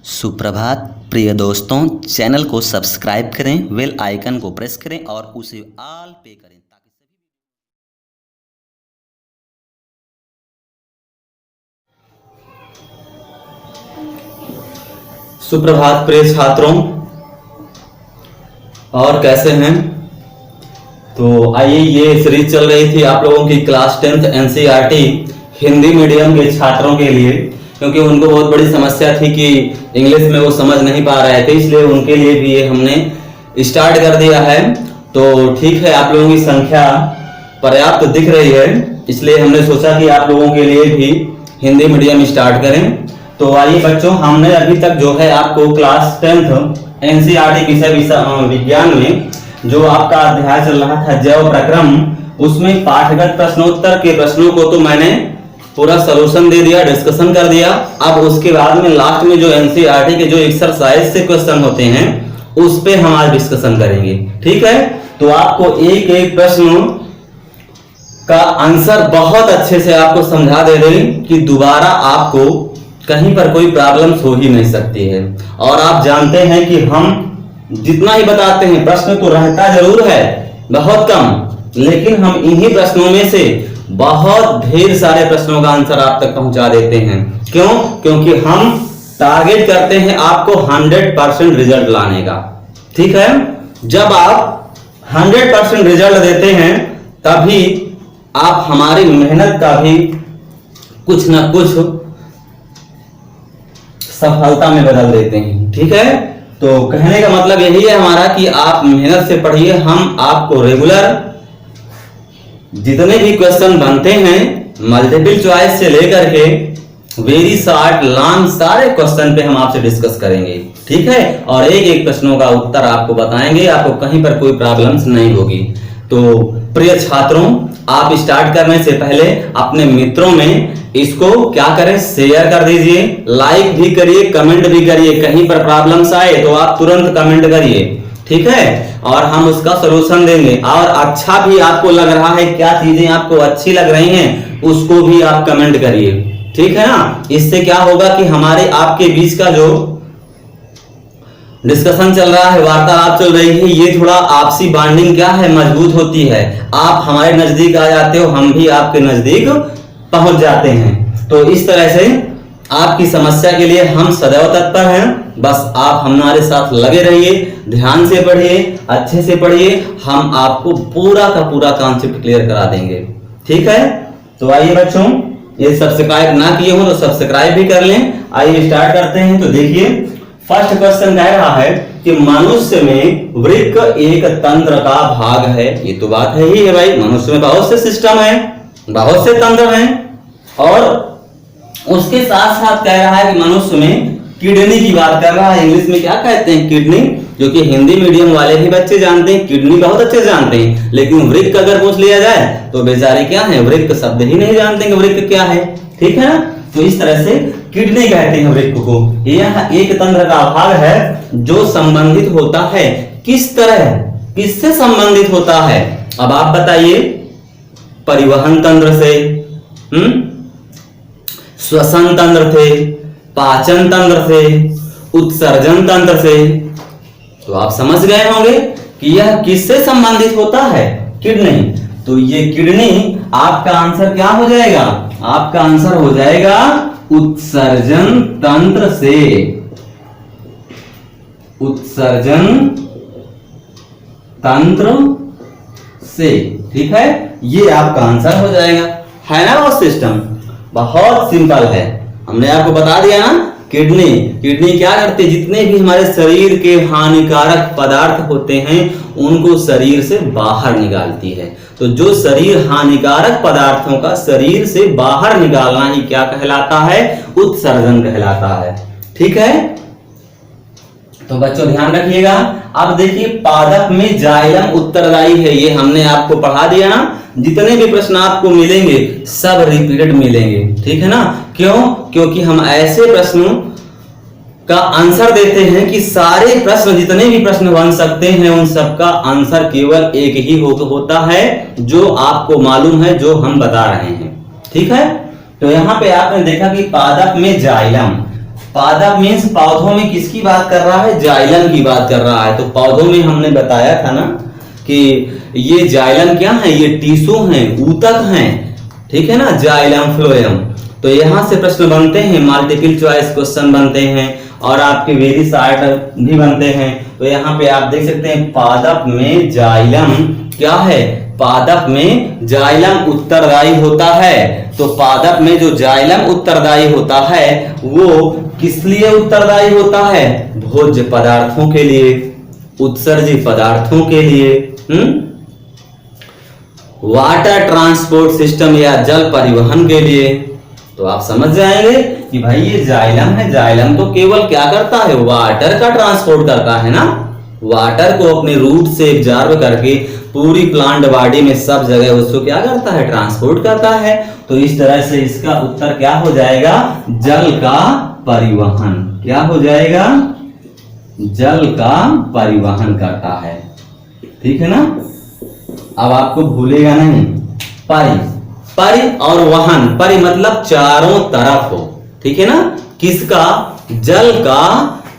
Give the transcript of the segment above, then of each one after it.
सुप्रभात प्रिय दोस्तों, चैनल को सब्सक्राइब करें, बेल आइकन को प्रेस करें और उसे ऑल पे करें ताकि सुप्रभात प्रिय छात्रों, और कैसे हैं। तो आइए, ये सीरीज चल रही थी आप लोगों की class 10th NCERT Hindi medium के छात्रों के लिए, क्योंकि उनको बहुत बड़ी समस्या थी कि इंग्लिश में वो समझ नहीं पा रहे थे, इसलिए उनके लिए भी ये हमने स्टार्ट कर दिया है। तो ठीक है, आप लोगों की संख्या पर्याप्त दिख रही है, इसलिए हमने सोचा कि आप लोगों के लिए भी हिंदी मीडियम स्टार्ट करें। तो आइए बच्चों, हमने अभी तक जो है आपको क्लास 10th एनसीईआरटी विषय विज्ञान में जो आपका अध्याय चल रहा था जैव प्रक्रम, उसमें पाठगत प्रश्नोत्तर के प्रश्नों को तो मैंने पूरा सॉल्यूशन दे दिया, डिस्कशन कर दिया। अब उसके बाद में लास्ट में जो एनसीईआरटी के जो एक्सरसाइज से क्वेश्चन होते हैं उस पे हम आज डिस्कशन करेंगे, ठीक है। तो आपको एक एक प्रश्न का आंसर बहुत अच्छे से आपको समझा दे रही कि दोबारा आपको कहीं पर कोई प्रॉब्लम्स हो ही नहीं सकती है। और आप जानते हैं कि हम जितना ही बताते हैं, प्रश्न तो रहता जरूर है बहुत कम, लेकिन हम इन्हीं प्रश्नों में से बहुत ढेर सारे प्रश्नों का आंसर आप तक पहुंचा देते हैं। क्यों? क्योंकि हम टारगेट करते हैं आपको 100% रिजल्ट लाने का, ठीक है। जब आप 100% रिजल्ट देते हैं तभी आप हमारी मेहनत का भी कुछ ना कुछ सफलता में बदल देते हैं, ठीक है। तो कहने का मतलब यही है हमारा कि आप मेहनत से पढ़िए। हम आपको रेगुलर जितने भी क्वेश्चन बनते हैं मल्टीपल चॉइस से लेकर के वेरी शॉर्ट लॉन्ग सारे क्वेश्चन पे हम आपसे डिस्कस करेंगे, ठीक है। और एक एक प्रश्नों का उत्तर आपको बताएंगे, आपको कहीं पर कोई प्रॉब्लम्स नहीं होगी। तो प्रिय छात्रों, आप स्टार्ट करने से पहले अपने मित्रों में इसको क्या करें, शेयर कर दीजिए, लाइक भी करिए, कमेंट भी करिए। कहीं पर प्रॉब्लम्स आए तो आप तुरंत कमेंट करिए, ठीक है, और हम उसका सलूशन देंगे। और अच्छा भी आपको लग रहा है, क्या चीजें आपको अच्छी लग रही हैं उसको भी आप कमेंट करिए, ठीक है ना। इससे क्या होगा कि हमारे आपके बीच का जो डिस्कशन चल रहा है, वार्तालाप चल रही है, ये थोड़ा आपसी बॉन्डिंग क्या है, मजबूत होती है। आप हमारे नजदीक आ जाते हो, हम भी आपके नजदीक पहुंच जाते हैं। तो इस तरह से आपकी समस्या के लिए हम सदैव तत्पर हैं। बस आप हमारे साथ लगे रहिए, ध्यान से पढ़िए, अच्छे से पढ़िए, हम आपको पूरा का पूरा कॉन्सेप्ट क्लियर करा देंगे, ठीक है। तो आइए बच्चों, ये सब्सक्राइब ना किए हो तो सब्सक्राइब भी कर लें। आइए स्टार्ट करते हैं। तो देखिए, फर्स्ट क्वेश्चन कह रहा है कि मनुष्य में वृक्क एक तंत्र का भाग है। ये तो बात है ही है भाई, मनुष्य में बहुत से सिस्टम है, बहुत से तंत्र हैं। और उसके साथ साथ कह रहा है कि मनुष्य में किडनी की बात कर रहा है। इंग्लिश में क्या कहते हैं, किडनी, जो कि हिंदी मीडियम वाले भी बच्चे जानते हैं, किडनी बहुत अच्छे से जानते हैं। लेकिन वृक्क अगर पूछ लिया जाए तो बेचारे क्या है, वृक्क शब्द ही नहीं जानते कि वृक्क क्या है, ठीक है ना। तो इस तरह से किडनी कहते हैं वृक्क को। यह एक तंत्र का भाग है जो संबंधित होता है, किस तरह, किससे संबंधित होता है। अब आप बताइए, परिवहन तंत्र से, श्वसन तंत्र से, पाचन तंत्र से, उत्सर्जन तंत्र से। तो आप समझ गए होंगे कि यह किससे संबंधित होता है, किडनी। तो ये किडनी आपका आंसर क्या हो जाएगा, आपका आंसर हो जाएगा उत्सर्जन तंत्र से, उत्सर्जन तंत्र से, ठीक है। ये आपका आंसर हो जाएगा, है ना। वो सिस्टम बहुत सिंपल है, हमने आपको बता दिया ना। किडनी, किडनी क्या करती है, जितने भी हमारे शरीर के हानिकारक पदार्थ होते हैं उनको शरीर से बाहर निकालती है। तो जो शरीर हानिकारक पदार्थों का शरीर से बाहर निकालना ही क्या कहलाता है, उत्सर्जन कहलाता है, ठीक है। तो बच्चों ध्यान रखिएगा। अब देखिए, पादप में जाइलम उत्तरदायी है, ये हमने आपको पढ़ा दिया ना। जितने भी प्रश्न आपको मिलेंगे सब रिपीटेड मिलेंगे, ठीक है ना। क्यों? क्योंकि हम ऐसे प्रश्नों का आंसर देते हैं कि सारे प्रश्न, जितने भी प्रश्न बन सकते हैं, उन सबका आंसर केवल एक ही होता है, जो आपको मालूम है, जो हम बता रहे हैं, ठीक है। तो यहां पे आपने देखा कि पादप में जाइलम, पादप मीन्स पौधों में किसकी बात कर रहा है? जाइलम की बात कर रहा है। तो पौधों में हमने बताया था ना कि ये जाइलम क्या है? ये टिश्यू हैं, ऊतक हैं, ठीक है ना, जाइलम फ्लोएम। तो यहां से प्रश्न बनते हैं, मल्टीपल चॉइस क्वेश्चन बनते हैं और आपके वेरी शार्ट भी बनते हैं। तो यहाँ पे आप देख सकते हैं पादप में जाइलम क्या है? पादप में जाइलम उत्तरदायी होता है। तो पादप में जो जाइलम उत्तरदायी होता है वो किस लिए उत्तरदायी होता है? भोज्य पदार्थों के लिए, उत्सर्जित पदार्थों के लिए, वाटर ट्रांसपोर्ट सिस्टम या जल परिवहन के लिए। तो आप समझ जाएंगे कि भाई ये जाइलम है, जाइलम तो केवल क्या करता है? वाटर का ट्रांसपोर्ट करता है ना, वाटर को अपने रूट से एब्जॉर्ब करके पूरी प्लांट बॉडी में सब जगह उसको क्या करता है? ट्रांसपोर्ट करता है। तो इस तरह से इसका उत्तर क्या हो जाएगा? जल का परिवहन। क्या हो जाएगा? जल का परिवहन करता है, ठीक है ना। अब आपको भूलेगा नहीं, परि परि और वहन, परि मतलब चारों तरफ हो, ठीक है ना। किसका? जल का।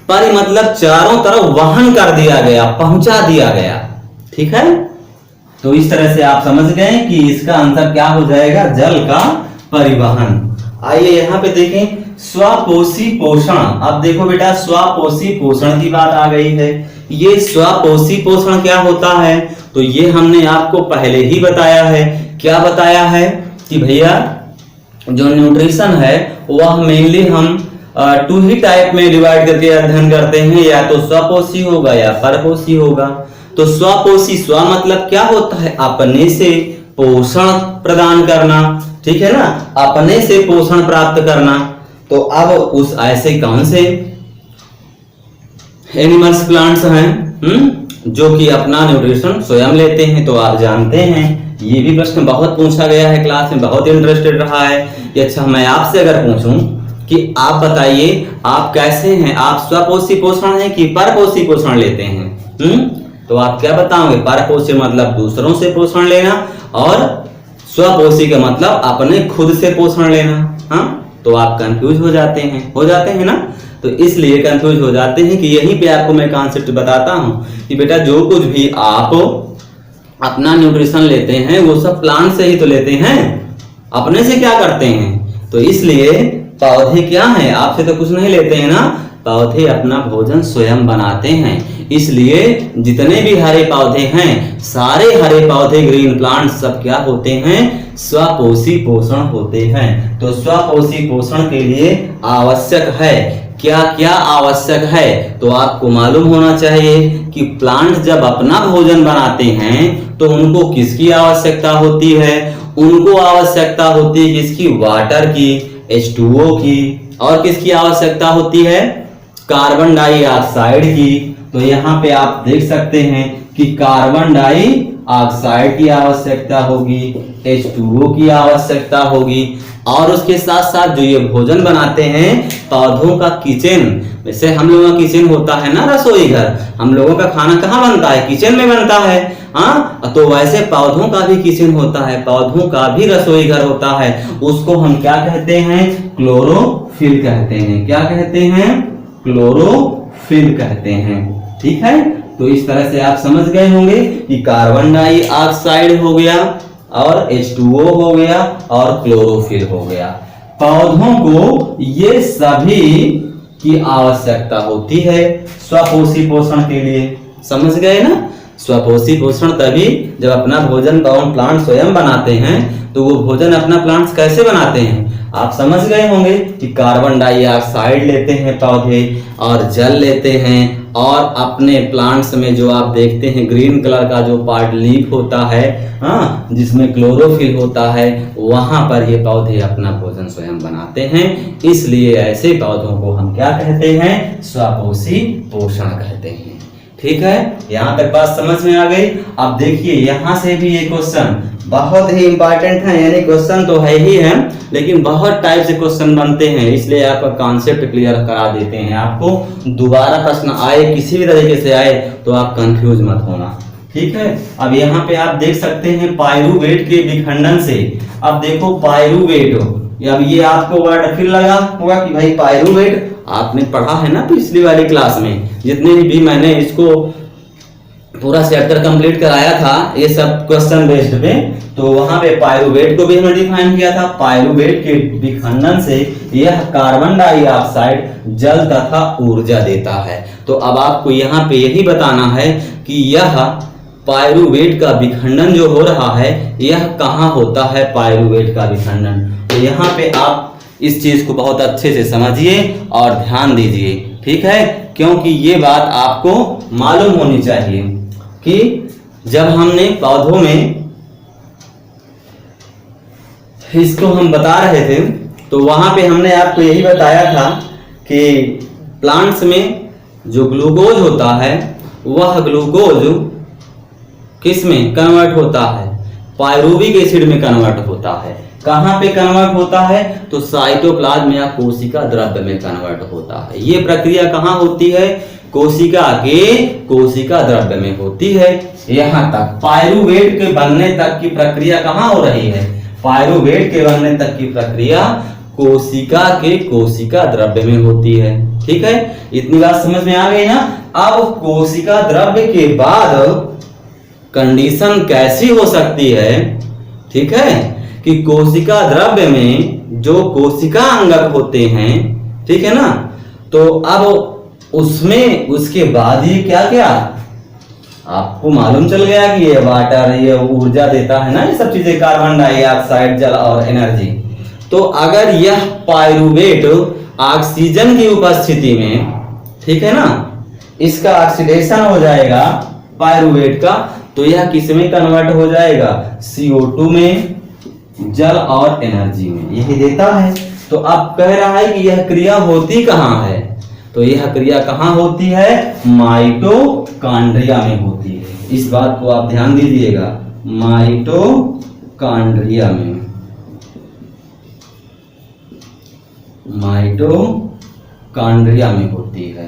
परि मतलब चारों तरफ वहन कर दिया गया, पहुंचा दिया गया, ठीक है। तो इस तरह से आप समझ गए कि इसका आंसर क्या हो जाएगा? जल का परिवहन। आइए यहाँ पे देखें स्वपोषी पोषण। अब देखो बेटा स्वपोषी पोषण की बात आ गई है। ये स्वपोषी पोषण क्या होता है? तो ये हमने आपको पहले ही बताया है। क्या बताया है कि भैया जो न्यूट्रिशन है वह मेनली हम टू ही टाइप में डिवाइड करके अध्ययन करते हैं, या तो स्वपोषी होगा या परपोषी होगा। तो स्वपोषी, स्व मतलब क्या होता है? अपने से पोषण प्रदान करना, ठीक है ना, अपने से पोषण प्राप्त करना। तो अब उस ऐसे कौन से एनिमल्स, प्लांट्स हैं जो कि अपना न्यूट्रिशन स्वयं लेते हैं? तो आप जानते हैं ये भी प्रश्न बहुत पूछा गया है क्लास में, बहुत इंटरेस्टेड रहा है कि अच्छा मैं आपसे अगर पूछूं कि आप बताइए आप कैसे हैं, आप स्वपोषी पोषण है कि परपोषी पोषण लेते हैं? तो आप क्या बताओगे? परपोषी मतलब दूसरों से पोषण लेना और स्वपोषी का मतलब अपने खुद से पोषण लेना। हाँ, तो आप कंफ्यूज हो जाते हैं ना। तो इसलिए कंफ्यूज हो जाते हैं कि यहीं पे आपको मैं कॉन्सेप्ट बताता हूं कि बेटा जो कुछ भी आप अपना न्यूट्रिशन लेते हैं वो सब प्लांट से ही तो लेते हैं, अपने से क्या करते हैं? तो इसलिए पौधे क्या हैं? आपसे तो कुछ नहीं लेते हैं ना, पौधे अपना भोजन स्वयं बनाते हैं। इसलिए जितने भी हरे पौधे हैं, सारे हरे पौधे, ग्रीन प्लांट सब क्या होते हैं? स्वपोषी पोषण होते हैं। तो स्वपोषी पोषण के लिए आवश्यक है क्या क्या आवश्यक है? तो आपको मालूम होना चाहिए कि प्लांट जब अपना भोजन बनाते हैं तो उनको किसकी आवश्यकता होती है? उनको आवश्यकता होती है किसकी? वाटर की, H2O की, और किसकी आवश्यकता होती है? कार्बन डाइऑक्साइड की। तो यहाँ पे आप देख सकते हैं कि कार्बन डाइऑक्साइड की आवश्यकता होगी, H2O की आवश्यकता होगी, और उसके साथ साथ जो ये भोजन बनाते हैं पौधों का किचन, वैसे हम लोगों का किचन होता है ना रसोई घर, हम लोगों का खाना कहाँ बनता है? किचन में बनता है। हाँ, तो वैसे पौधों का भी किचन होता है, पौधों का भी रसोई घर होता है। उसको हम क्या कहते हैं? क्लोरोफिल कहते हैं। क्या कहते हैं? क्लोरोफिल कहते हैं, ठीक है। तो इस तरह से आप समझ गए होंगे कि कार्बन डाइऑक्साइड हो गया और H2O हो गया और क्लोरोफिल हो गया। पौधों को ये सभी की आवश्यकता होती है स्वपोषी पोषण के लिए। समझ गए ना? स्वपोषी पोषण तभी जब अपना भोजन प्लांट स्वयं बनाते हैं। तो वो भोजन अपना प्लांट्स कैसे बनाते हैं? आप समझ गए होंगे कि कार्बन डाइऑक्साइड लेते हैं पौधे और जल लेते हैं, और अपने प्लांट्स में जो आप देखते हैं ग्रीन कलर का जो पार्ट लीफ होता है, हाँ, जिसमें क्लोरोफिल होता है, वहां पर ये पौधे अपना भोजन स्वयं बनाते हैं। इसलिए ऐसे पौधों को हम क्या कहते हैं? स्वपोषी पोषण कहते हैं। ठीक है, यहाँ तक बात समझ में आ गई। अब देखिए यहाँ से भी ये क्वेश्चन बहुत ही इंपॉर्टेंट है, यानी क्वेश्चन तो है ही है लेकिन बहुत टाइप से क्वेश्चन बनते हैं, इसलिए आपका कॉन्सेप्ट क्लियर करा देते हैं। आपको दोबारा प्रश्न आए किसी भी तरीके से आए तो आप कंफ्यूज मत होना, ठीक है। अब यहाँ पे आप देख सकते हैं पाइरूवेट के विखंडन से। अब देखो पाइरूवेट, अब ये आपको वर्ड फिर लगा होगा कि भाई पाइरूवेट आपने पढ़ा है ना पिछली वाली क्लास में, जितने भी मैंने इसको पूरा चैप्टर कंप्लीट कराया था ये सब क्वेश्चन बेस्ड पे, तो वहां पे पायरुवेट को भी हमने डिफाइन किया था। पायरुवेट के विखंडन से यह कार्बन डाइऑक्साइड जल तथा ऊर्जा देता है। तो अब आपको यहाँ पे यही बताना है कि यह पायरुवेट का विखंडन जो हो रहा है यह कहाँ होता है, पायरुवेट का विखंडन। तो यहाँ पे आप इस चीज को बहुत अच्छे से समझिए और ध्यान दीजिए, ठीक है, क्योंकि ये बात आपको मालूम होनी चाहिए कि जब हमने पौधों में इसको हम बता रहे थे तो वहां पे हमने आपको यही बताया था कि प्लांट्स में जो ग्लूकोज होता है वह ग्लूकोज किस में कन्वर्ट होता है, पायरुविक एसिड में कन्वर्ट होता है। कहां पे कन्वर्ट होता है, तो साइटोप्लाज्म या कोशिका द्रव्य में कन्वर्ट होता है। ये प्रक्रिया कहां होती है, कोशिका के कोशिका द्रव्य में होती है। यहां तक पायरुवेट के बनने तक की प्रक्रिया कहां हो रही है, पायरुवेट के बनने तक की प्रक्रिया कोशिका के कोशिका द्रव्य में होती है। ठीक है, इतनी बात समझ में आ गई ना। अब कोशिका द्रव्य के बाद कंडीशन कैसी हो सकती है, ठीक है, कि कोशिका द्रव्य में जो कोशिका अंगक होते हैं, ठीक है ना, तो अब उसमें उसके बाद ये क्या क्या आपको मालूम चल गया कि ये वाटर, ये ऊर्जा देता है ना, ये सब चीजें, कार्बन डाइऑक्साइड, जल और एनर्जी। तो अगर यह पायरुवेट ऑक्सीजन की उपस्थिति में, ठीक है ना, इसका ऑक्सीडेशन हो जाएगा पायरुवेट का, तो यह किस में कन्वर्ट हो जाएगा, CO2 में, जल और एनर्जी में, यही देता है। तो अब कह रहा है कि यह क्रिया होती कहां है, तो यह क्रिया कहां होती है, माइटोकॉन्ड्रिया में होती है। इस बात को आप ध्यान दीजिएगा, माइटोकॉन्ड्रिया में, माइटोकॉन्ड्रिया में होती है।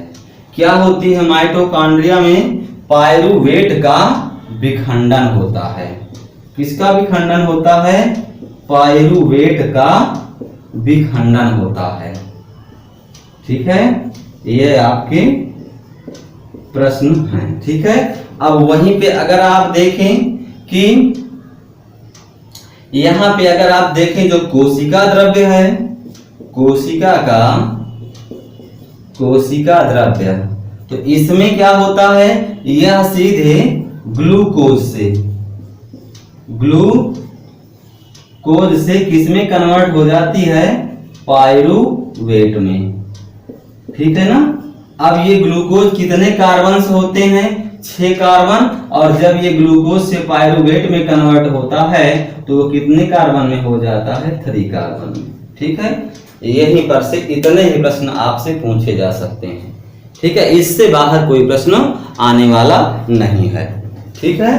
क्या होती है माइटोकॉन्ड्रिया में, पायरुवेट का विखंडन होता है। किसका विखंडन होता है, पायरुवेट का विखंडन होता है। ठीक है, ये आपके प्रश्न हैं। ठीक है, अब वहीं पे अगर आप देखें कि यहां पे अगर आप देखें जो कोशिका द्रव्य है, कोशिका द्रव्य, तो इसमें क्या होता है, यह सीधे ग्लूकोज से किसमें कन्वर्ट हो जाती है, पायरुवेट में। ठीक है ना। अब ये ग्लूकोज कितने कार्बन से होते हैं, 6 कार्बन, और जब ये ग्लूकोज से पायरुवेट में कन्वर्ट होता है तो वो कितने कार्बन में हो जाता है, 3 कार्बन में। ठीक है, यहीं पर से इतने ही प्रश्न आपसे पूछे जा सकते हैं। ठीक है, इससे बाहर कोई प्रश्न आने वाला नहीं है। ठीक है,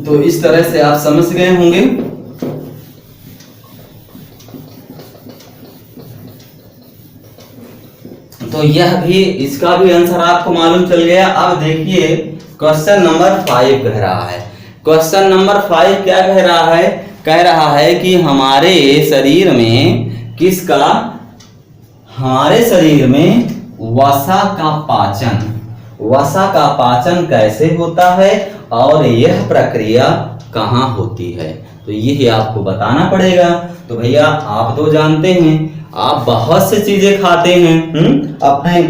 तो इस तरह से आप समझ गए होंगे। तो यह भी, इसका भी आंसर आपको मालूम चल गया। अब देखिए क्वेश्चन नंबर 5 कह रहा है, क्वेश्चन नंबर 5 क्या कह रहा है, कह रहा है कि हमारे शरीर में किसका, हमारे शरीर में वसा का पाचन कैसे होता है और यह प्रक्रिया कहाँ होती है, तो यही आपको बताना पड़ेगा। तो भैया आप तो जानते हैं, आप बहुत सी चीजें खाते हैं अपने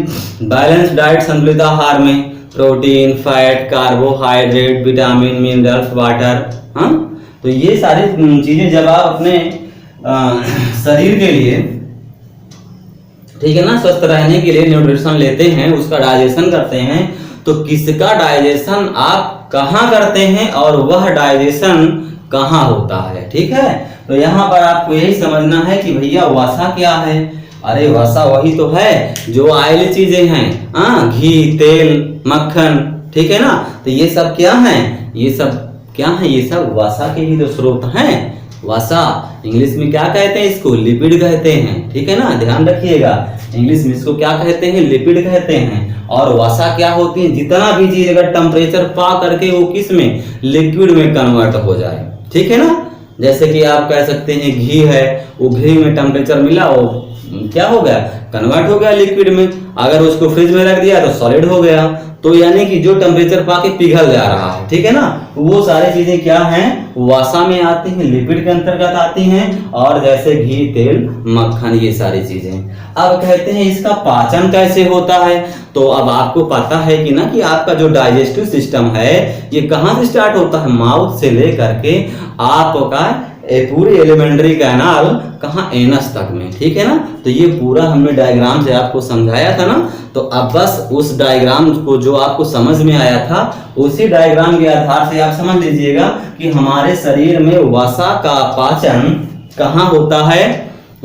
बैलेंस डाइट संतुलित आहार में, protein, fat, carbohydrate, vitamin, minerals, water. हाँ, तो ये सारी चीजें जब आप अपने शरीर के लिए, ठीक है ना, स्वस्थ रहने के लिए न्यूट्रिशन लेते हैं, उसका डाइजेशन करते हैं, तो किसका डाइजेशन आप कहाँ करते हैं और वह डाइजेशन कहाँ होता है। ठीक है, तो यहाँ पर आपको यही समझना है कि भैया वसा क्या है। अरे वसा वही तो है जो ऑयली चीजें हैं, घी, तेल, मक्खन, ठीक है ना, तो ये सब क्या है, ये सब क्या है, ये सब वसा के ही तो स्रोत हैं। वसा इंग्लिश में क्या कहते हैं, इसको लिपिड कहते हैं। ठीक है ना, ध्यान रखिएगा, इंग्लिश में इसको क्या कहते हैं, लिपिड कहते हैं। और वसा क्या होती है, जितना भी चीज अगर टेम्परेचर पा करके वो किस में, लिक्विड में कन्वर्ट हो जाए। ठीक है ना, जैसे कि आप कह सकते हैं घी है, वो घी में टेम्परेचर मिला, वो क्या हो गया, कन्वर्ट हो गया लिक्विड में। अगर उसको फ्रिज में रख दिया तो सॉलिड हो गया। तो यानी कि जो टेम्परेचर पाके पिघल जा रहा है, ठीक है ना, वो सारी चीजें क्या हैं, वसा में आती हैं, लिपिड के अंतर्गत आती हैं, और जैसे घी, तेल, मक्खन, ये सारी चीजें। अब कहते हैं इसका पाचन कैसे होता है। तो अब आपको पता है कि ना कि आपका जो डाइजेस्टिव सिस्टम है ये कहाँ से स्टार्ट होता है, माउथ से लेकर के आपका पूरी एलिमेंट्री कैनाल कहाँ, एनस तक में, ठीक है ना। तो ये पूरा हमने डायग्राम से आपको समझाया था ना। तो अब बस उस डायग्राम को जो आपको समझ में आया था, उसी डायग्राम के आधार से आप समझ लीजिएगा कि हमारे शरीर में वसा का पाचन कहाँ होता है।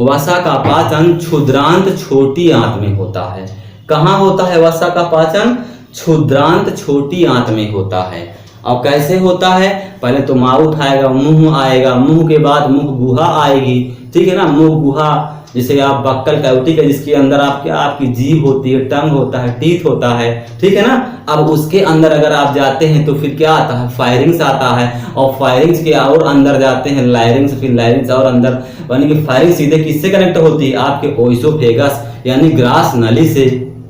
वसा का पाचन क्षुद्रांत छोटी आंत में होता है। कहाँ होता है वसा का पाचन, क्षुद्रांत छोटी आंत में होता है। अब कैसे होता है, पहले तो माउथ आएगा, मुंह आएगा, मुंह के बाद मुंह गुहा आएगी, ठीक है ना। मुंह गुहा जिसे आप बक्कल कैविटी का, जिसके अंदर आपकी जीभ होती है, टंग होता है, टीथ होता है, ठीक है ना। अब उसके अंदर अगर आप जाते हैं तो फिर क्या आता है, फायरिंग्स आता है, और फायरिंग्स के और अंदर जाते हैं लायरिंग्स, फिर लायरिंग्स और अंदर, यानी कि फायरिंग सीधे किससे कनेक्ट होती है, आपके ओइसोफेगस यानी ग्रास नली से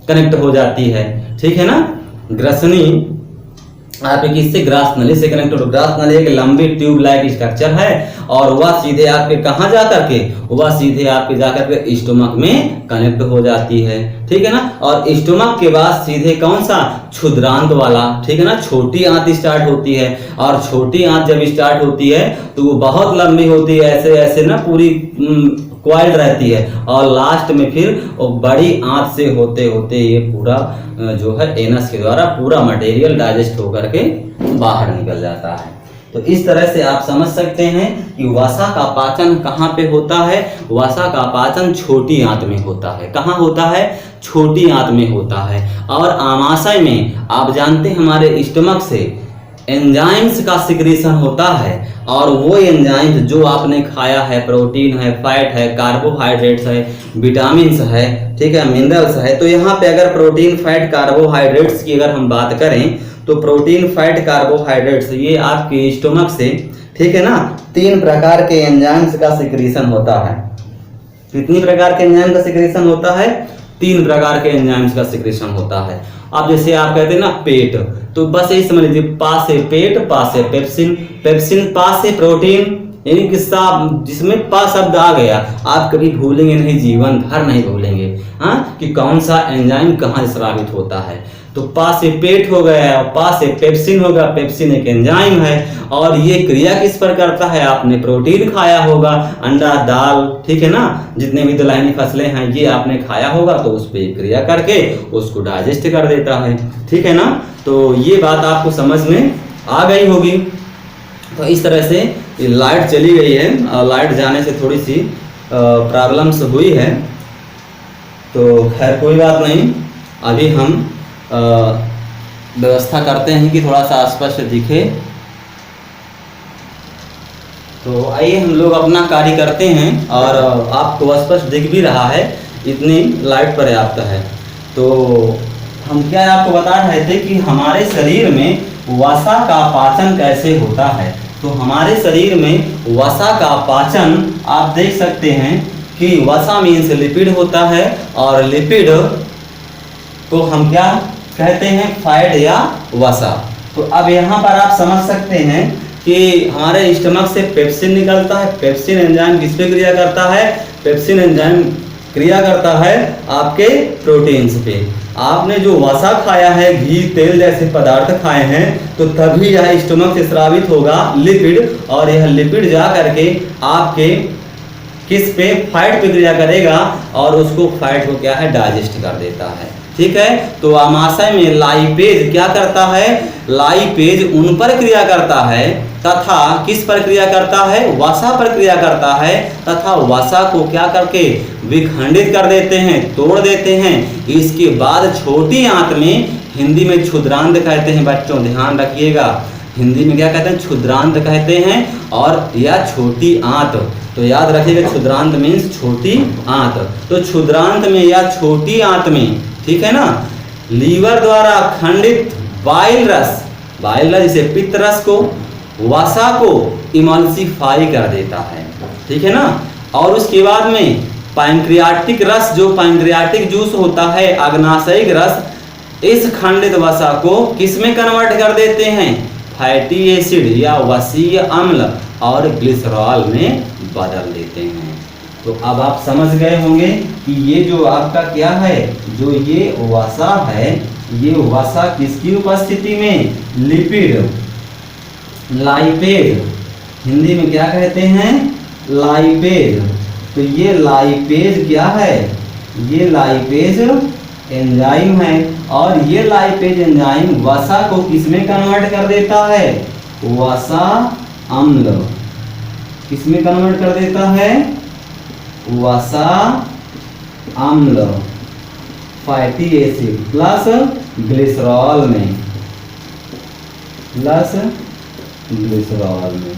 कनेक्ट हो जाती है, ठीक है ना। ग्रसनी आप किससे, ग्रास नली से कनेक्ट हो। ग्रास नली एक लंबी ट्यूब लाइक स्ट्रक्चर है, और वह सीधे आपके कहाँ जा करके, वह सीधे आपके जाकर के स्टोमक में कनेक्ट हो जाती है, ठीक है ना। और स्टोमक के बाद सीधे कौन सा, क्षुद्रांत वाला, ठीक है ना, छोटी आंत स्टार्ट होती है। और छोटी आंत जब स्टार्ट होती है तो वो बहुत लंबी होती है, ऐसे ऐसे ना पूरी क्वाइल्ड रहती है, और लास्ट में फिर वो बड़ी आंत से होते होते ये पूरा जो है एनस के द्वारा पूरा मटेरियल डाइजेस्ट होकर के बाहर निकल जाता है। तो इस तरह से आप समझ सकते हैं कि वसा का पाचन कहाँ पे होता है। वसा का पाचन छोटी आंत में होता है। कहाँ होता है, छोटी आंत में होता है। और आमाशय में आप जानते हैं हमारे स्टमक से एंजाइम्स का सिक्रीशन होता है, और वो एंजाइम्स जो आपने खाया है, प्रोटीन है, फैट है, कार्बोहाइड्रेट्स है, विटामिन्स है, ठीक है, मिनरल्स है। तो यहाँ पे अगर प्रोटीन, फैट, कार्बोहाइड्रेट्स की अगर हम बात करें तो प्रोटीन, फैट, कार्बोहाइड्रेट्स ये आपके स्टोमक से, ठीक है ना, 3 प्रकार के एंजाइम्स का सिक्रीशन होता है। कितनी प्रकार के एंजाइम का सिक्रीशन होता है, 3 प्रकार के एंजाइम्स का सिक्रीशन होता है। अब जैसे आप कहते हैं ना पेट, तो बस यही समझ लीजिए, पा से पेट, पा से पेप्सिन, पेप्सिन पा से प्रोटीन, यानी कि जिसमें पा शब्द आ गया, आप कभी भूलेंगे नहीं, जीवन भर नहीं भूलेंगे, हाँ, कि कौन सा एंजाइम कहाँ स्रावित होता है। तो पा से पेट हो गया, पा से पेप्सिन होगा, पेप्सिन एक एंजाइम है, और ये क्रिया किस पर करता है, आपने प्रोटीन खाया होगा, अंडा, दाल, ठीक है ना, जितने भी दलहनी फसलें हैं ये आपने खाया होगा, तो उस पर क्रिया करके उसको डाइजेस्ट कर देता है, ठीक है ना। तो ये बात आपको समझ में आ गई होगी। तो इस तरह से लाइट चली गई है, और लाइट जाने से थोड़ी सी प्रॉब्लम्स हुई है, तो खैर कोई बात नहीं, अभी हम व्यवस्था करते हैं कि थोड़ा सा स्पष्ट दिखे। तो आइए हम लोग अपना कार्य करते हैं, और आपको स्पष्ट दिख भी रहा है, इतनी लाइट पर्याप्त है। तो हम क्या आपको बता रहे थे कि हमारे शरीर में वसा का पाचन कैसे होता है। तो हमारे शरीर में वसा का पाचन आप देख सकते हैं कि वसा मीन्स लिपिड होता है, और लिपिड को हम क्या कहते हैं, फैट या वसा। तो अब यहाँ पर आप समझ सकते हैं कि हमारे स्टमक से पेप्सिन निकलता है। पेप्सिन एंजाइम किस पे क्रिया करता है, पेप्सिन एंजाइम क्रिया करता है आपके प्रोटीन्स पे। आपने जो वसा खाया है, घी, तेल जैसे पदार्थ खाए हैं, तो तभी यह स्टमक से स्रावित होगा लिपिड, और यह लिपिड जा करके आपके किस पे, फैट पे क्रिया करेगा, और उसको फैट को क्या है, डाइजेस्ट कर देता है, ठीक है। तो आमाशय में लाइपेज क्या करता है, लाइपेज उन पर क्रिया करता है, तथा किस पर क्रिया करता है, वसा पर क्रिया करता है, तथा वसा को क्या करके विखंडित कर देते हैं, तोड़ देते हैं। इसके बाद छोटी आंत में, हिंदी में क्षुद्रांत कहते हैं बच्चों, ध्यान रखिएगा, हिंदी में क्या कहते हैं, क्षुद्रांत कहते हैं, और या छोटी आंत। तो याद रखिएगा, क्षुद्रांत मीन्स छोटी आंत। तो क्षुद्रांत में या छोटी आंत में, ठीक है ना, लीवर द्वारा खंडित बाइल रस, जैसे पित्त रस को, वसा को इमल्सिफाई कर देता है, ठीक है ना। और उसके बाद में पैंक्रियाटिक रस, जो पैंक्रियाटिक जूस होता है, अग्नाशयिक रस, इस खंडित वसा को किस में कन्वर्ट कर देते हैं? फैटी एसिड या वसीय अम्ल और ग्लिसरॉल में बदल देते हैं। तो अब आप समझ गए होंगे कि ये जो आपका क्या है, जो ये वसा है, ये वसा किसकी उपस्थिति में? लिपिड, लाइपेज, हिंदी में क्या कहते हैं? लाइपेज। तो ये लाइपेज क्या है? ये लाइपेज एंजाइम है, और ये लाइपेज एंजाइम वसा को किसमें कन्वर्ट कर देता है? वसा अम्ल। किसमें कन्वर्ट कर देता है? वसा अम्ल, फैटी एसिड प्लस ग्लिसरॉल में, प्लस ग्लिसरॉल में।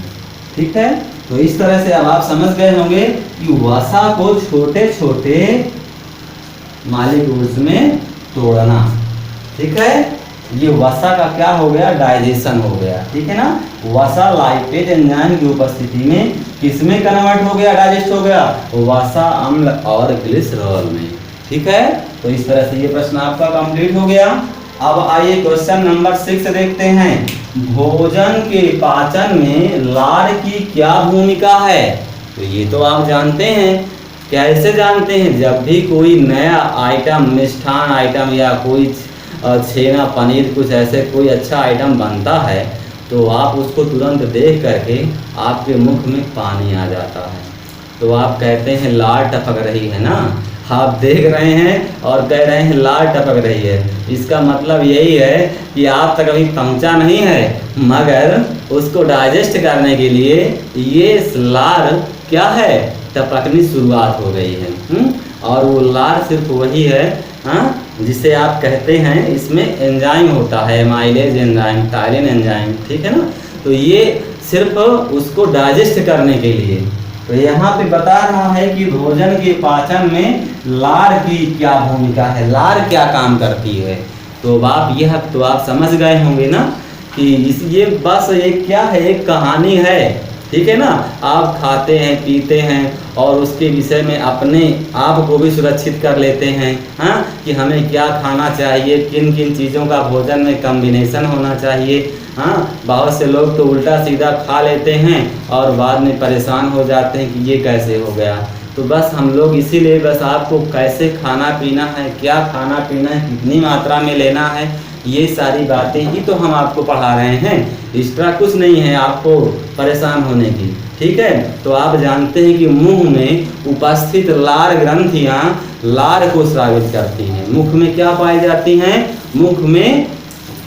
ठीक है, तो इस तरह से अब आप समझ गए होंगे कि वसा को छोटे छोटे मॉलिक्यूल्स में तोड़ना। ठीक है, ये वसा का क्या हो गया? डाइजेशन हो गया। ठीक है ना, वसा लाइपेज एंजाइम की उपस्थिति में किसमें कन्वर्ट हो गया? डाइजेस्ट हो गया, वसा अम्ल और ग्लिसरॉल में। ठीक है, तो इस तरह से ये प्रश्न आपका कंप्लीट हो गया। अब आइए क्वेश्चन नंबर 6 देखते हैं। भोजन के पाचन में लार की क्या भूमिका है? तो ये तो आप जानते हैं। कैसे जानते हैं? जब भी कोई नया आइटम, मिष्ठान आइटम या कोई छेना, पनीर, कुछ ऐसे कोई अच्छा आइटम बनता है तो आप उसको तुरंत देख करके आपके मुख में पानी आ जाता है। तो आप कहते हैं लार टपक रही है ना। आप देख रहे हैं और कह रहे हैं लार टपक रही है। इसका मतलब यही है कि आप तक अभी पहुंचा नहीं है, मगर उसको डाइजेस्ट करने के लिए ये लार क्या है? टपकनी शुरुआत हो गई है। और वो लार सिर्फ वही है, हाँ, जिसे आप कहते हैं, इसमें एंजाइम होता है, एमाइलेज एंजाइम, टायलिन एंजाइम। ठीक है ना, तो ये सिर्फ उसको डाइजेस्ट करने के लिए। तो यहाँ पे बता रहा है कि भोजन के पाचन में लार की क्या भूमिका है, लार क्या काम करती है। तो आप समझ गए होंगे ना कि ये बस एक क्या है? एक कहानी है। ठीक है ना, आप खाते हैं, पीते हैं और उसके विषय में अपने आप को भी सुरक्षित कर लेते हैं, हाँ, कि हमें क्या खाना चाहिए, किन किन चीज़ों का भोजन में कॉम्बिनेशन होना चाहिए। हाँ, बहुत से लोग तो उल्टा सीधा खा लेते हैं और बाद में परेशान हो जाते हैं कि ये कैसे हो गया। तो बस हम लोग इसीलिए बस आपको कैसे खाना पीना है, क्या खाना पीना है, कितनी मात्रा में लेना है, ये सारी बातें ही तो हम आपको पढ़ा रहे हैं। एक्स्ट्रा कुछ नहीं है आपको परेशान होने की। ठीक है, तो आप जानते हैं कि मुंह में उपस्थित लार ग्रंथियां लार को स्रावित करती हैं। मुख में क्या पाई जाती हैं? मुख में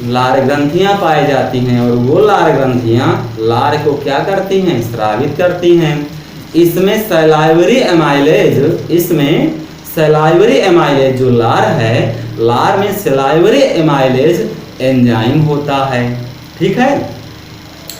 लार ग्रंथियां पाई जाती हैं, और वो लार ग्रंथियां लार को क्या करती हैं? स्रावित करती हैं। इसमें सलाइवरी एमाइलेज जो लार है, लार में सलाइवरी एमाइलेज एंजाइम होता है। ठीक है,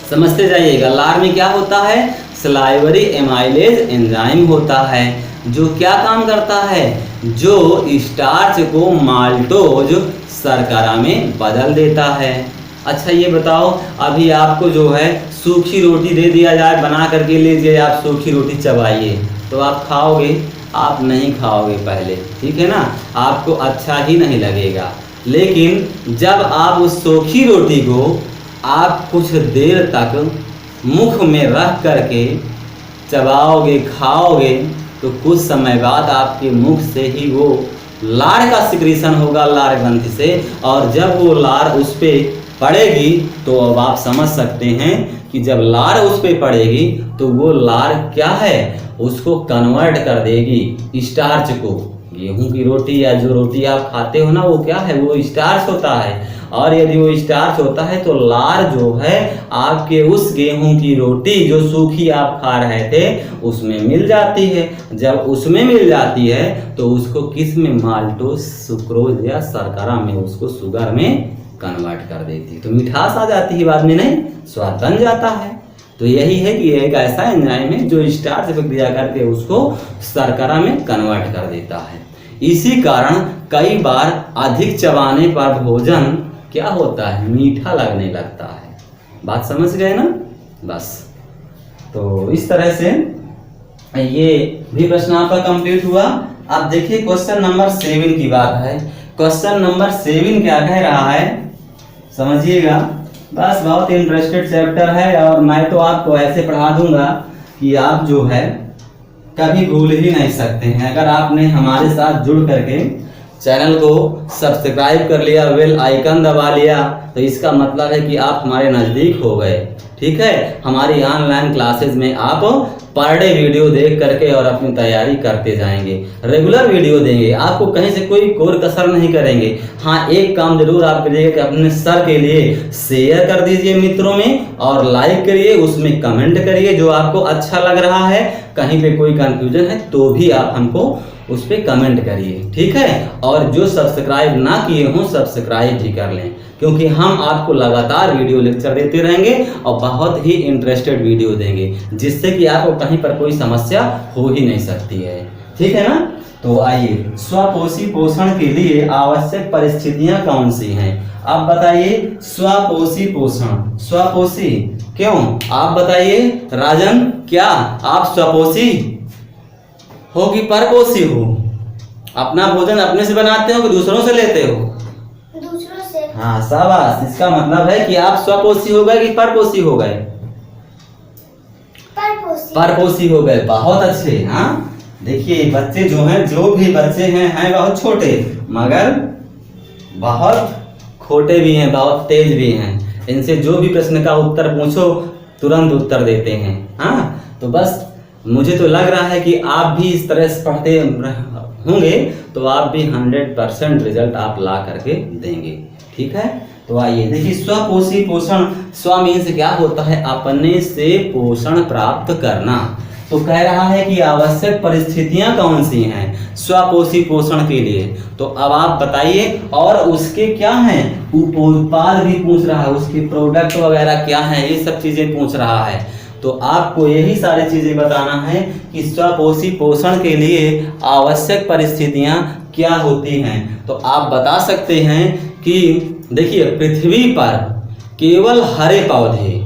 समझते जाइएगा। लार में क्या होता है? सलाइवरी एमाइलेज एंजाइम होता है, जो क्या काम करता है? जो स्टार्च को माल्टोज शर्करा में बदल देता है। अच्छा ये बताओ, अभी आपको जो है सूखी रोटी दे दिया जाए, बना करके लीजिए, आप सूखी रोटी चबाइए, तो आप खाओगे? आप नहीं खाओगे पहले। ठीक है ना, आपको अच्छा ही नहीं लगेगा। लेकिन जब आप उस सूखी रोटी को आप कुछ देर तक मुख में रख करके चबाओगे, खाओगे, तो कुछ समय बाद आपके मुख से ही वो लार का सिक्रीशन होगा, लार ग्रंथि से, और जब वो लार उस पर पड़ेगी तो अब आप समझ सकते हैं कि जब लार उस पर पड़ेगी तो वो लार क्या है? उसको कन्वर्ट कर देगी स्टार्च को। गेहूं की रोटी या जो रोटी आप खाते हो ना, वो क्या है? वो स्टार्च होता है, और यदि वो स्टार्च होता है तो लार जो है आपके उस गेहूं की रोटी जो सूखी आप खा रहे थे उसमें मिल जाती है। जब उसमें मिल जाती है तो उसको किस में? माल्टोज, सुक्रोज या शर्करा में, उसको शुगर में कन्वर्ट कर देती है। तो मिठास आ जाती है, बाद में नहीं, स्वाद बन जाता है। तो यही है कि एक ऐसा एंजाइम है जो स्टार्च प्रक्रिया करके उसको शर्करा में कन्वर्ट कर देता है। इसी कारण कई बार अधिक चबाने पर भोजन क्या होता है? मीठा लगने लगता है। बात समझ गए ना? बस तो इस तरह से ये भी प्रश्न आपका कंप्लीट हुआ। अब देखिए क्वेश्चन नंबर 7 की बात है। क्वेश्चन नंबर 7 क्या कह रहा है, समझिएगा। बस बहुत इंटरेस्टेड चैप्टर है और मैं तो आपको ऐसे पढ़ा दूंगा कि आप जो है कभी भूल ही नहीं सकते हैं। अगर आपने हमारे साथ जुड़ करके चैनल को सब्सक्राइब कर लिया, बेल आइकन दबा लिया, तो इसका मतलब है कि आप हमारे नज़दीक हो गए। ठीक है, हमारी ऑनलाइन क्लासेस में आप पर डे वीडियो देख करके और अपनी तैयारी करते जाएंगे। रेगुलर वीडियो देंगे, आपको कहीं से कोई कोर कसर नहीं करेंगे। हाँ, एक काम जरूर आप करिएगा कि अपने सर के लिए शेयर कर दीजिए मित्रों में, और लाइक करिए, उसमें कमेंट करिए जो आपको अच्छा लग रहा है। कहीं पे कोई कंफ्यूजन है तो भी आप हमको उस पर कमेंट करिए, ठीक है। और जो सब्सक्राइब ना किए हों सब्सक्राइब भी कर लें, क्योंकि हम आपको लगातार वीडियो लेक्चर देते रहेंगे और बहुत ही इंटरेस्टेड वीडियो देंगे, जिससे कि आपको कहीं पर कोई समस्या हो ही नहीं सकती है, ठीक है ना। तो आइए, स्वपोषी पोषण के लिए आवश्यक परिस्थितियां कौन सी हैं, आप बताइए। स्वपोषी पोषण, स्वपोषी क्यों, आप बताइए राजन, क्या आप स्वपोषी हो कि परपोषी हो? अपना भोजन अपने से बनाते हो कि दूसरों से लेते हो? दूसरों से। हाँ, शाबाश। इसका मतलब है कि आप स्वपोषी हो गए कि परपोषी हो गए? परपोषी। परपोषी हो गए, बहुत अच्छे। हाँ, देखिए बच्चे जो हैं, जो भी बच्चे हैं बहुत छोटे मगर बहुत खोटे भी हैं, बहुत तेज भी हैं। इनसे जो भी प्रश्न का उत्तर पूछो तुरंत उत्तर देते हैं। हाँ, तो बस मुझे तो लग रहा है कि आप भी इस तरह से पढ़ते होंगे तो आप भी 100% रिजल्ट आप ला करके देंगे, ठीक है। तो आइए देखिए, स्वपोषी पोषण, स्व मीन्स क्या होता है, अपने से पोषण प्राप्त करना। तो कह रहा है कि आवश्यक परिस्थितियां कौन सी हैं स्वपोषी पोषण के लिए, तो अब आप बताइए। और उसके क्या हैं उपोत्पाद भी पूछ रहा है, उसके प्रोडक्ट वगैरह क्या हैं, ये सब चीजें पूछ रहा है। तो आपको यही सारी चीजें बताना है कि स्वपोषी पोषण के लिए आवश्यक परिस्थितियां क्या होती हैं। तो आप बता सकते हैं कि देखिए, पृथ्वी पर केवल हरे पौधे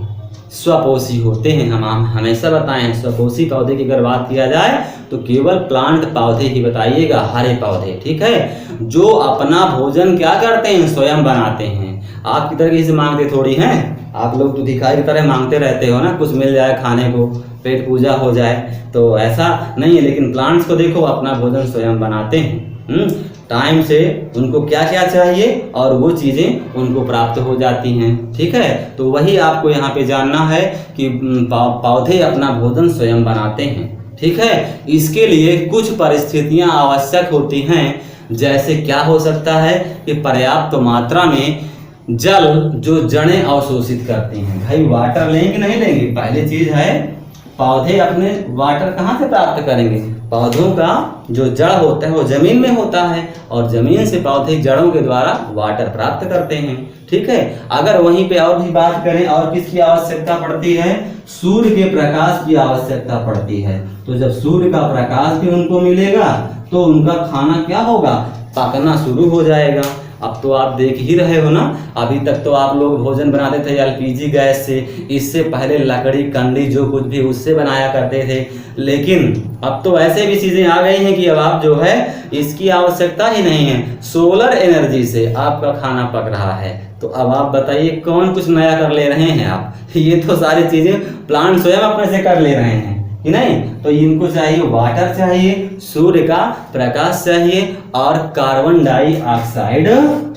स्वपोषी होते हैं। हम हमेशा बताए हैं, स्वपोषी पौधे की अगर बात किया जाए तो केवल प्लांट पौधे ही बताइएगा, हरे पौधे, ठीक है, जो अपना भोजन क्या करते हैं, स्वयं बनाते हैं। आपकी तरह किसी से मांगते थोड़ी हैं, आप लोग तो भिखारी की तरह मांगते रहते हो ना, कुछ मिल जाए खाने को, पेट पूजा हो जाए, तो ऐसा नहीं है। लेकिन प्लांट्स को देखो, अपना भोजन स्वयं बनाते हैं, टाइम से उनको क्या क्या चाहिए और वो चीज़ें उनको प्राप्त हो जाती हैं, ठीक है। तो वही आपको यहाँ पे जानना है कि पौधे अपना भोजन स्वयं बनाते हैं, ठीक है। इसके लिए कुछ परिस्थितियाँ आवश्यक होती हैं, जैसे क्या हो सकता है कि पर्याप्त मात्रा में जल जो जड़ें अवशोषित करती हैं। भाई वाटर लेंगे नहीं लेंगे, पहली चीज है पौधे अपने वाटर कहाँ से प्राप्त करेंगे, पौधों का जो जड़ होता है वो जमीन में होता है और जमीन से पौधे जड़ों के द्वारा वाटर प्राप्त करते हैं, ठीक है। अगर वहीं पे और भी बात करें और किसकी आवश्यकता पड़ती है, सूर्य के प्रकाश की आवश्यकता पड़ती है। तो जब सूर्य का प्रकाश भी उनको मिलेगा तो उनका खाना क्या होगा, पकना शुरू हो जाएगा। अब तो आप देख ही रहे हो ना, अभी तक तो आप लोग भोजन बनाते थे एलपीजी गैस से, इससे पहले लकड़ी कंडी जो कुछ भी उससे बनाया करते थे। लेकिन अब तो ऐसे भी चीजें आ गई हैं कि अब आप जो है इसकी आवश्यकता ही नहीं है, सोलर एनर्जी से आपका खाना पक रहा है। तो अब आप बताइए कौन कुछ नया कर ले रहे हैं आप, ये तो सारी चीजें प्लांट स्वयं अपने से कर ले रहे हैं कि नहीं। तो इनको चाहिए वाटर चाहिए, सूर्य का प्रकाश चाहिए और कार्बन डाइऑक्साइड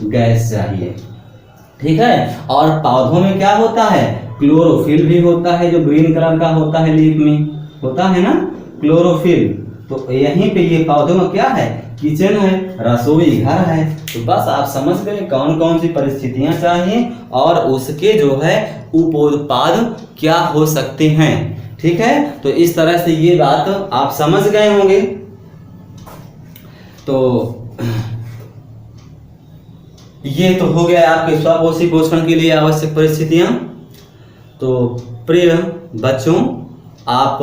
गैस चाहिए, ठीक है। और पौधों में क्या होता है, क्लोरोफिल भी होता है, जो ग्रीन कलर का होता है, लीफ में होता है ना क्लोरोफिल। तो यहीं पे ये पौधों में क्या है, किचन है, रसोई घर है। तो बस आप समझ गए कौन कौन सी परिस्थितियां चाहिए और उसके जो है उपोत्पाद क्या हो सकते हैं, ठीक है। तो इस तरह से ये बात आप समझ गए होंगे। तो ये तो हो गया आपके स्वपोषी पोषण के लिए आवश्यक परिस्थितियां। तो प्रिय बच्चों, आप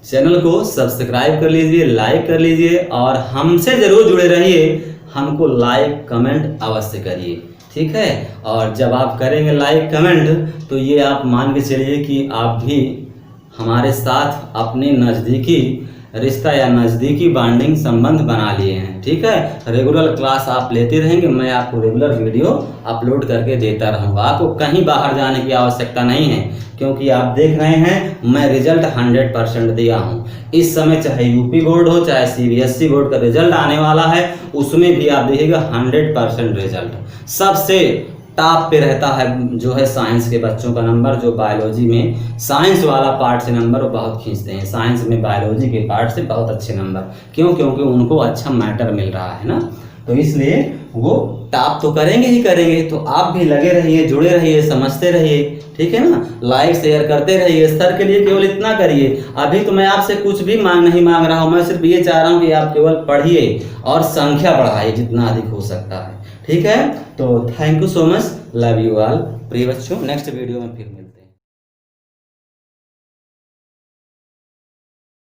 चैनल को सब्सक्राइब कर लीजिए, लाइक कर लीजिए और हमसे जरूर जुड़े रहिए। हमको लाइक कमेंट अवश्य करिए, ठीक है। और जब आप करेंगे लाइक कमेंट तो ये आप मान के चलिए कि आप भी हमारे साथ अपनी नज़दीकी रिश्ता या नज़दीकी बॉन्डिंग संबंध बना लिए हैं। ठीक है, रेगुलर क्लास आप लेते रहेंगे, मैं आपको रेगुलर वीडियो अपलोड करके देता रहूँगा। आपको कहीं बाहर जाने की आवश्यकता नहीं है, क्योंकि आप देख रहे हैं मैं रिजल्ट 100% दिया हूँ। इस समय चाहे यूपी बोर्ड हो चाहे CBSE बोर्ड का रिजल्ट आने वाला है, उसमें भी आप देखिएगा 100% रिजल्ट। सबसे टॉप पे रहता है जो है साइंस के बच्चों का नंबर, जो बायोलॉजी में साइंस वाला पार्ट से नंबर वो बहुत खींचते हैं, साइंस में बायोलॉजी के पार्ट से बहुत अच्छे नंबर। क्यों? क्योंकि उनको अच्छा मैटर मिल रहा है ना, तो इसलिए वो टॉप तो करेंगे ही करेंगे। तो आप भी लगे रहिए, जुड़े रहिए, समझते रहिए। ठीक है ना, लाइक शेयर करते रहिए। सर के लिए केवल इतना करिए। अभी तो मैं आपसे कुछ भी नहीं मांग रहा हूँ, मैं सिर्फ ये चाह रहा हूँ कि आप केवल पढ़िए और संख्या बढ़ाइए जितना अधिक हो सकता है। ठीक है, तो thank you so much, love you all. प्रिय बच्चों, नेक्स्ट वीडियो में फिर मिलेंगे।